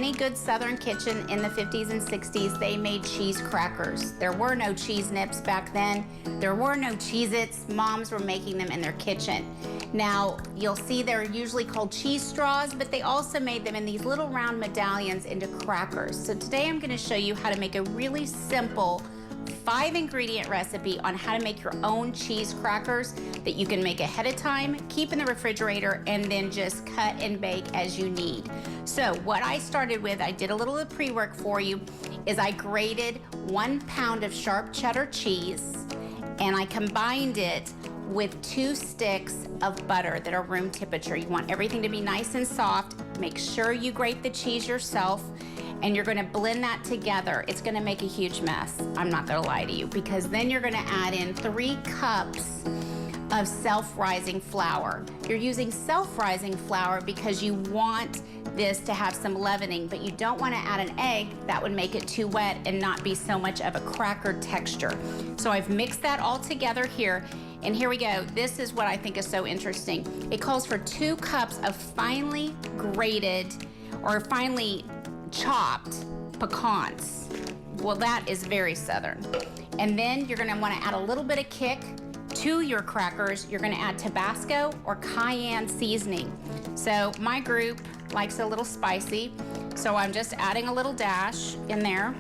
any good Southern kitchen in the 50s and 60s, they made cheese crackers. There were no cheese nips back then. There were no Cheez-Its. Moms were making them in their kitchen. Now, you'll see they're usually called cheese straws, but they also made them in these little round medallions into crackers. So today I'm going to show you how to make a really simple 5-ingredient recipe on how to make your own cheese crackers that you can make ahead of time, keep in the refrigerator, and then just cut and bake as you need. So what I started with, I did a little of the pre-work for you, is I grated 1 pound of sharp cheddar cheese, and I combined it with 2 sticks of butter that are room temperature. You want everything to be nice and soft. Make sure you grate the cheese yourself, and you're gonna blend that together. It's gonna make a huge mess, I'm not gonna lie to you, because then you're gonna add in 3 cups of self-rising flour. You're using self-rising flour because you want this to have some leavening, but you don't want to add an egg. That would make it too wet and not be so much of a cracker texture. So I've mixed that all together here, and here we go. This is what I think is so interesting. It calls for 2 cups of finely grated or finely chopped pecans. Well, that is very Southern. And then you're gonna wanna add a little bit of kick to your crackers. You're gonna add Tabasco or cayenne seasoning. So my group likes a little spicy, so I'm just adding a little dash in there,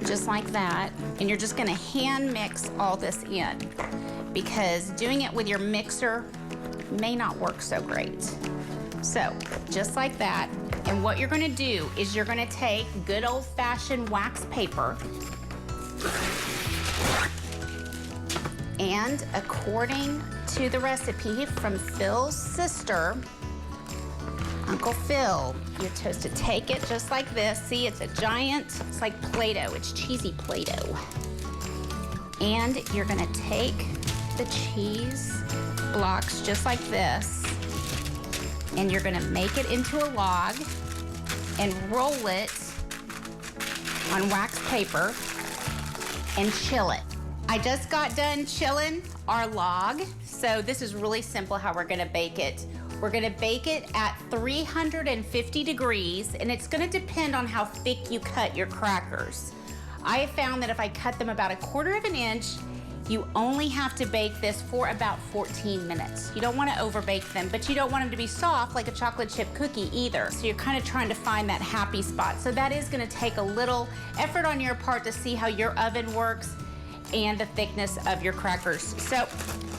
just like that. And you're just gonna hand mix all this in, because doing it with your mixer may not work so great. So just like that. And what you're gonna do is you're gonna take good old-fashioned wax paper, and according to the recipe from Phil's sister, Uncle Phil, you're supposed to take it just like this. See, it's a giant, it's like Play-Doh, it's cheesy Play-Doh. And you're gonna take the cheese blocks just like this, and you're gonna make it into a log and roll it on wax paper and chill it. I just got done chilling our log, so this is really simple how we're gonna bake it. We're gonna bake it at 350 degrees, and it's gonna depend on how thick you cut your crackers. I have found that if I cut them about 1/4 inch, you only have to bake this for about 14 minutes. You don't wanna overbake them, but you don't want them to be soft like a chocolate chip cookie either. So you're kind of trying to find that happy spot. So that is gonna take a little effort on your part to see how your oven works and the thickness of your crackers. So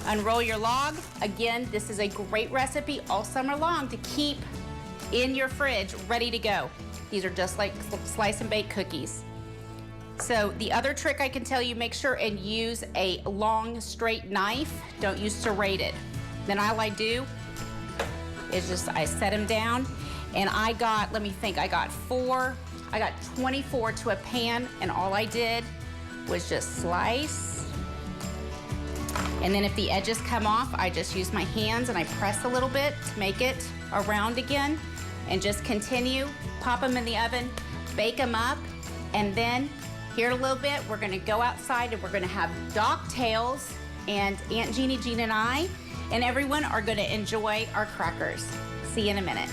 unroll your log. Again, this is a great recipe all summer long to keep in your fridge ready to go. These are just like slice and bake cookies. So the other trick I can tell you, make sure and use a long straight knife. Don't use serrated. Then all I do is just, I set them down, and I got, let me think, I got 24 to a pan, and all I did was just slice. And then if the edges come off, I just use my hands and I press a little bit to make it around again, and just continue, pop them in the oven, bake them up, and then here in a little bit, we're gonna go outside and we're gonna have dock tails, and Aunt Jeannie, Jean, and I, and everyone are gonna enjoy our crackers. See you in a minute.